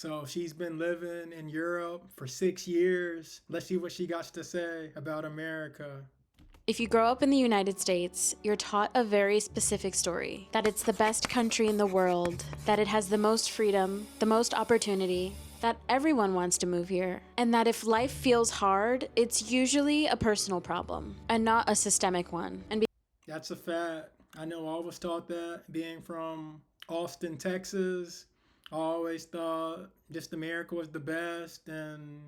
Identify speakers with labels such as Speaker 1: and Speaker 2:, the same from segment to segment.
Speaker 1: So she's been living in Europe for 6 years. Let's see what she got to say about America.
Speaker 2: If you grow up in the United States, you're taught a very specific story that it's the best country in the world, that it has the most freedom, the most opportunity, that everyone wants to move here, and that if life feels hard, it's usually a personal problem and not a systemic one.
Speaker 1: That's a fact. I know I was taught that being from Austin, Texas. I always thought just America was the best. And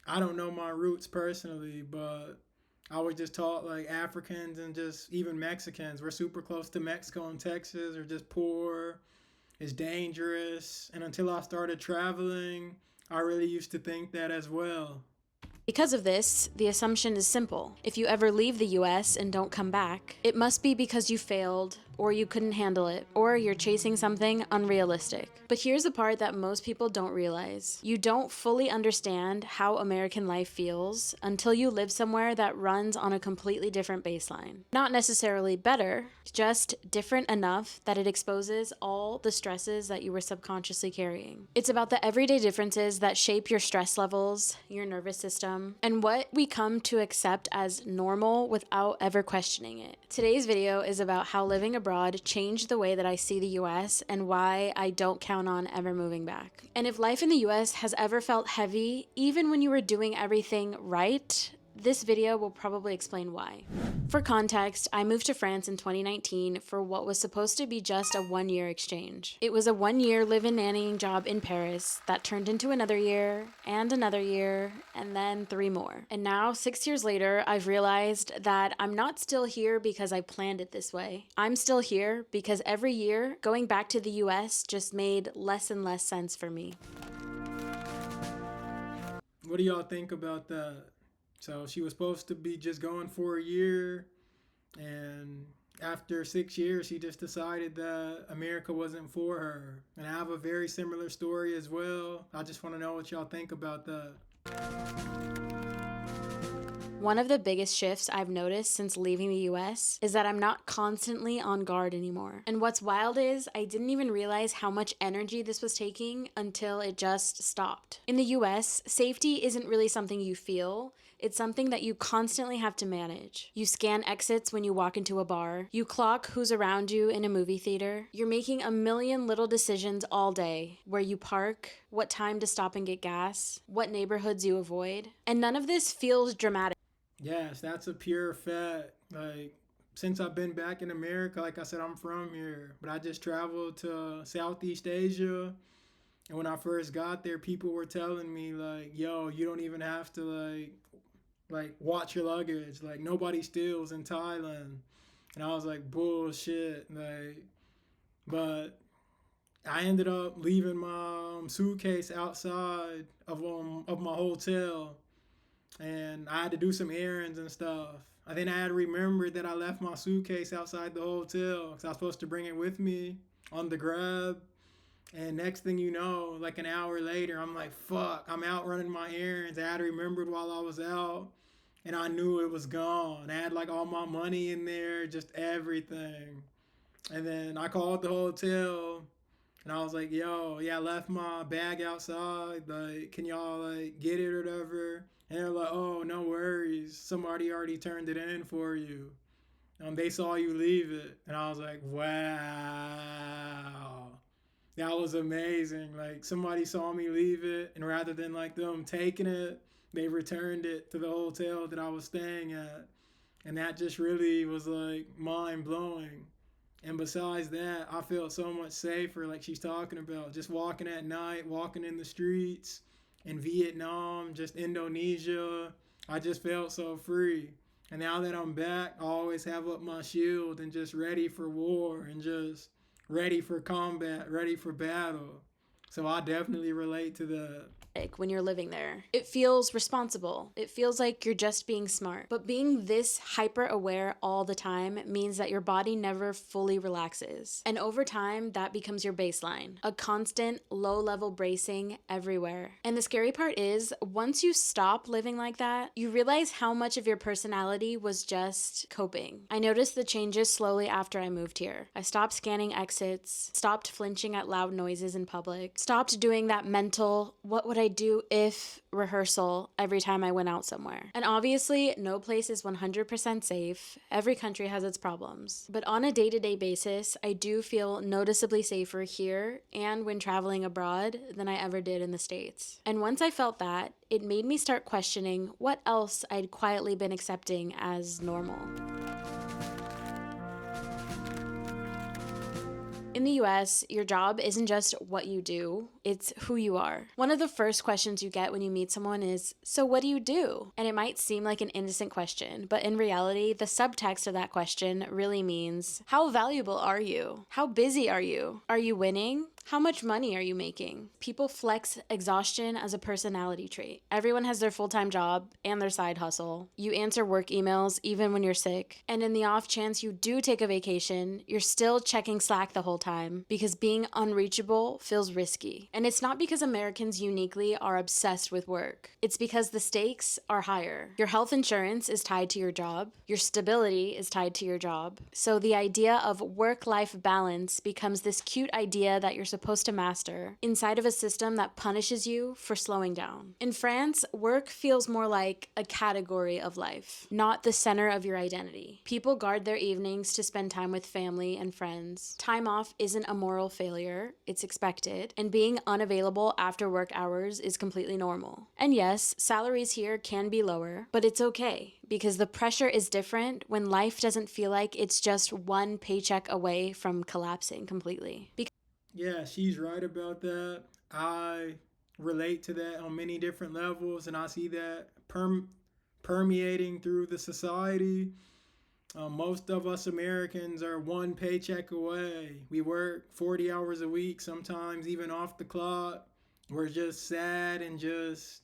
Speaker 1: I don't know my roots personally, but I was just taught like Africans and just even Mexicans. We're super close to Mexico and Texas, are just poor, it's dangerous. And until I started traveling, I really used to think that as well.
Speaker 2: Because of this, the assumption is simple. If you ever leave the US and don't come back, it must be because you failed, or you couldn't handle it, or you're chasing something unrealistic. But here's the part that most people don't realize. You don't fully understand how American life feels until you live somewhere that runs on a completely different baseline. Not necessarily better, just different enough that it exposes all the stresses that you were subconsciously carrying. It's about the everyday differences that shape your stress levels, your nervous system, and what we come to accept as normal without ever questioning it. Today's video is about how living abroad changed the way that I see the US and why I don't count on ever moving back. And if life in the US has ever felt heavy, even when you were doing everything right, this video will probably explain why. For context, I moved to France in 2019 for what was supposed to be just a one-year exchange. It was a one-year live-in nannying job in Paris that turned into another year, and then 3 more. And now, 6 years later, I've realized that I'm not still here because I planned it this way. I'm still here because every year, going back to the US just made less and less sense for me.
Speaker 1: What do y'all think about that? So she was supposed to be just going for a year, and after 6 years, she just decided that America wasn't for her. And I have a very similar story as well. I just want to know what y'all think about that.
Speaker 2: One of the biggest shifts I've noticed since leaving the US is that I'm not constantly on guard anymore. And what's wild is I didn't even realize how much energy this was taking until it just stopped. In the US, safety isn't really something you feel. It's something that you constantly have to manage. You scan exits when you walk into a bar. You clock who's around you in a movie theater. You're making a million little decisions all day. Where you park, what time to stop and get gas, what neighborhoods you avoid. And none of this feels dramatic.
Speaker 1: Yes, that's a pure fact. Like, since I've been back in America, like I said, I'm from here, but I just traveled to Southeast Asia. And when I first got there, people were telling me like, "Yo, you don't even have to like watch your luggage. Like nobody steals in Thailand." And I was like, "Bullshit." Like, but I ended up leaving my suitcase outside of my hotel, and I had to do some errands and stuff. And then I had to remember that I left my suitcase outside the hotel because I was supposed to bring it with me on the grab. And next thing you know, like an hour later, I'm like, fuck, I'm out running my errands. I had remembered while I was out, and I knew it was gone. I had like all my money in there, just everything. And then I called the hotel, and I was like, yo, yeah, I left my bag outside. Like, can y'all like get it or whatever? And they're like, oh, no worries. Somebody already turned it in for you. They saw you leave it. And I was like, wow. That was amazing. Like somebody saw me leave it, and rather than like them taking it, they returned it to the hotel that I was staying at. And that just really was like mind blowing. And besides that, I felt so much safer, like she's talking about, just walking at night, walking in the streets in Vietnam, just Indonesia. I just felt so free. And now that I'm back, I always have up my shield and just ready for war and just ready for combat, ready for battle. So I definitely relate to that.
Speaker 2: like when you're living there. It feels responsible. It feels like you're just being smart. But being this hyper aware all the time means that your body never fully relaxes. And over time, that becomes your baseline, a constant low level bracing everywhere. And the scary part is, once you stop living like that, you realize how much of your personality was just coping. I noticed the changes slowly after I moved here. I stopped scanning exits, stopped flinching at loud noises in public, stopped doing that mental, what would I do if rehearsal every time I went out somewhere. And obviously, no place is 100% safe. Every country has its problems. But on a day-to-day basis, I do feel noticeably safer here and when traveling abroad than I ever did in the States. And once I felt that, it made me start questioning what else I'd quietly been accepting as normal. In the US, your job isn't just what you do, it's who you are. One of the first questions you get when you meet someone is, "So what do you do?" And it might seem like an innocent question, but in reality, the subtext of that question really means, how valuable are you? How busy are you? Are you winning? How much money are you making? People flex exhaustion as a personality trait. Everyone has their full-time job and their side hustle. You answer work emails even when you're sick. And in the off chance you do take a vacation, you're still checking Slack the whole time because being unreachable feels risky. And it's not because Americans uniquely are obsessed with work. It's because the stakes are higher. Your health insurance is tied to your job. Your stability is tied to your job. So the idea of work-life balance becomes this cute idea that you're supposed to master inside of a system that punishes you for slowing down. In France, work feels more like a category of life, not the center of your identity. People guard their evenings to spend time with family and friends. Time off isn't a moral failure, it's expected, and being unavailable after work hours is completely normal. And yes, salaries here can be lower, but it's okay because the pressure is different when life doesn't feel like it's just one paycheck away from collapsing completely.
Speaker 1: Yeah, she's right about that. I relate to that on many different levels, and I see that permeating through the society. Most of us Americans are one paycheck away. We work 40 hours a week, sometimes even off the clock. We're just sad and just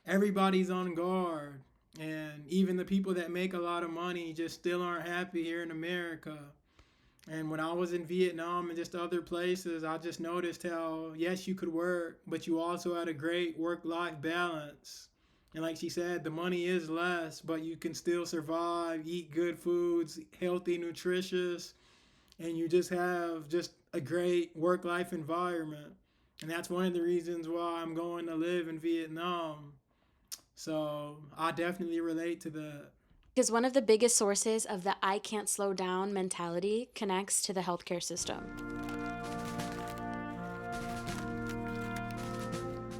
Speaker 1: everybody's on guard. And even the people that make a lot of money just still aren't happy here in America. And when I was in Vietnam and just other places, I just noticed how, yes, you could work, but you also had a great work life balance. And like she said, the money is less, but you can still survive, eat good foods, healthy, nutritious, and you just have just a great work life environment. And that's one of the reasons why I'm going to live in Vietnam. So I definitely relate to that.
Speaker 2: Because one of the biggest sources of the "I can't slow down" mentality connects to the healthcare system.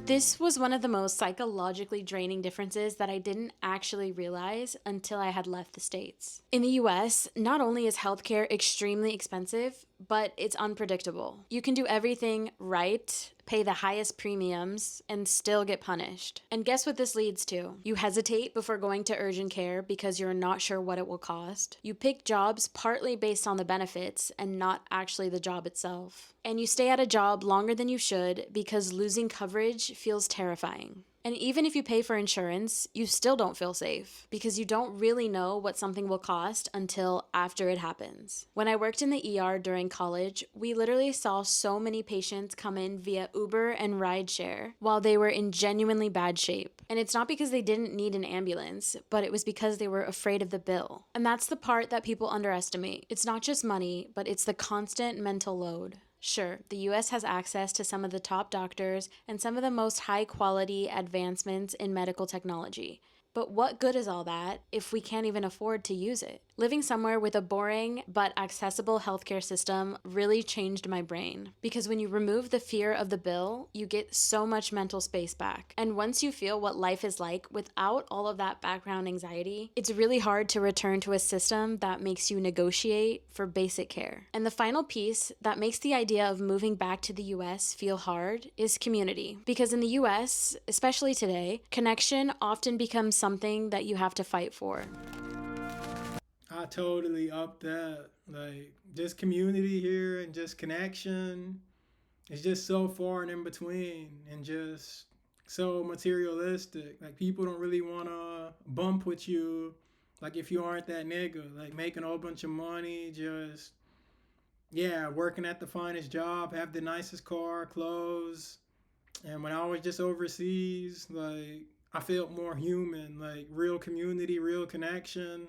Speaker 2: This was one of the most psychologically draining differences that I didn't actually realize until I had left the States. In the US, not only is healthcare extremely expensive, but it's unpredictable. You can do everything right, pay the highest premiums, and still get punished. And guess what this leads to? You hesitate before going to urgent care because you're not sure what it will cost. You pick jobs partly based on the benefits and not actually the job itself. And you stay at a job longer than you should because losing coverage feels terrifying. And even if you pay for insurance, you still don't feel safe because you don't really know what something will cost until after it happens. When I worked in the ER during college, we literally saw so many patients come in via Uber and rideshare while they were in genuinely bad shape. And it's not because they didn't need an ambulance, but it was because they were afraid of the bill. And that's the part that people underestimate. It's not just money, but it's the constant mental load. Sure, the US has access to some of the top doctors and some of the most high-quality advancements in medical technology. But what good is all that if we can't even afford to use it? Living somewhere with a boring but accessible healthcare system really changed my brain. Because when you remove the fear of the bill, you get so much mental space back. And once you feel what life is like without all of that background anxiety, it's really hard to return to a system that makes you negotiate for basic care. And the final piece that makes the idea of moving back to the US feel hard is community. Because in the US, especially today, connection often becomes something that you have to fight for.
Speaker 1: I totally up that. Like, just community here and just connection. It's just so far and in between. And just so materialistic. Like people don't really want to bump with you. Like if you aren't that nigga, like making a whole bunch of money, just yeah, working at the finest job, have the nicest car, clothes. And when I was just overseas, like I felt more human, like real community, real connection.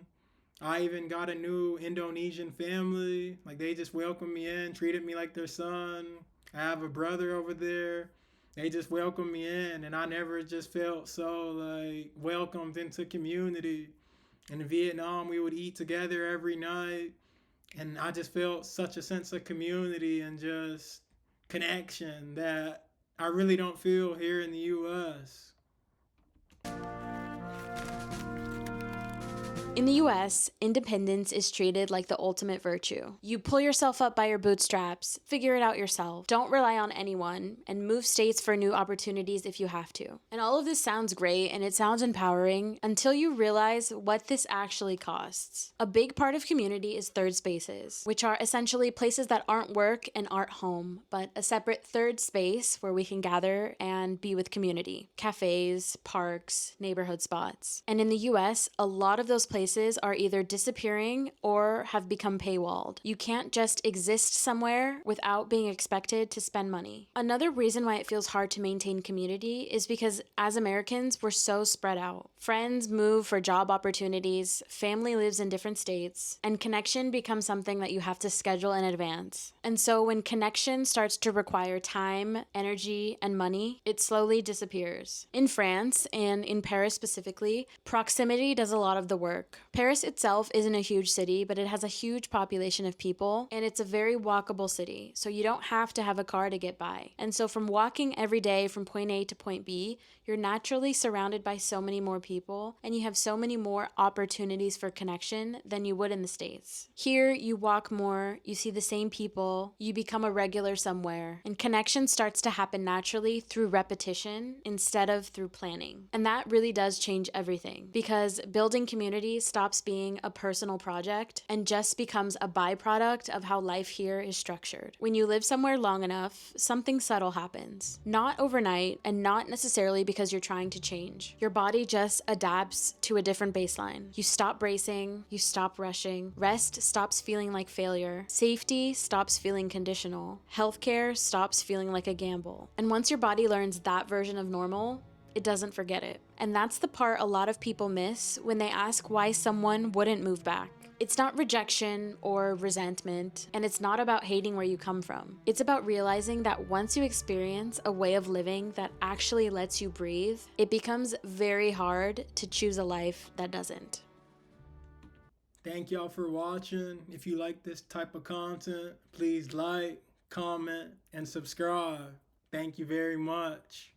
Speaker 1: I even got a new Indonesian family. Like they just welcomed me in, treated me like their son. I have a brother over there. They just welcomed me in, and I never just felt so like welcomed into community. In Vietnam, we would eat together every night, and I just felt such a sense of community and just connection that I really don't feel here in the U.S.
Speaker 2: In the US, independence is treated like the ultimate virtue. You pull yourself up by your bootstraps, figure it out yourself, don't rely on anyone, and move states for new opportunities if you have to. And all of this sounds great and it sounds empowering until you realize what this actually costs. A big part of community is third spaces, which are essentially places that aren't work and aren't home, but a separate third space where we can gather and be with community. Cafes, parks, neighborhood spots. And in the US, a lot of those places are either disappearing or have become paywalled. You can't just exist somewhere without being expected to spend money. Another reason why it feels hard to maintain community is because as Americans, we're so spread out. Friends move for job opportunities, family lives in different states, and connection becomes something that you have to schedule in advance. And so when connection starts to require time, energy, and money, it slowly disappears. In France, and in Paris specifically, proximity does a lot of the work. Paris itself isn't a huge city, but it has a huge population of people, and it's a very walkable city, so you don't have to have a car to get by. And so from walking every day from point A to point B, you're naturally surrounded by so many more people, and you have so many more opportunities for connection than you would in the States. Here, you walk more, you see the same people, you become a regular somewhere, and connection starts to happen naturally through repetition instead of through planning. And that really does change everything, because building community stops being a personal project and just becomes a byproduct of how life here is structured. When you live somewhere long enough, something subtle happens. Not overnight, and not necessarily because you're trying to change. Your body just adapts to a different baseline. You stop bracing, you stop rushing, rest stops feeling like failure, safety stops feeling conditional, healthcare stops feeling like a gamble. And once your body learns that version of normal, it doesn't forget it. And that's the part a lot of people miss when they ask why someone wouldn't move back. It's not rejection or resentment, and it's not about hating where you come from. It's about realizing that once you experience a way of living that actually lets you breathe, it becomes very hard to choose a life that doesn't.
Speaker 1: Thank y'all for watching. If you like this type of content, please like, comment, and subscribe. Thank you very much.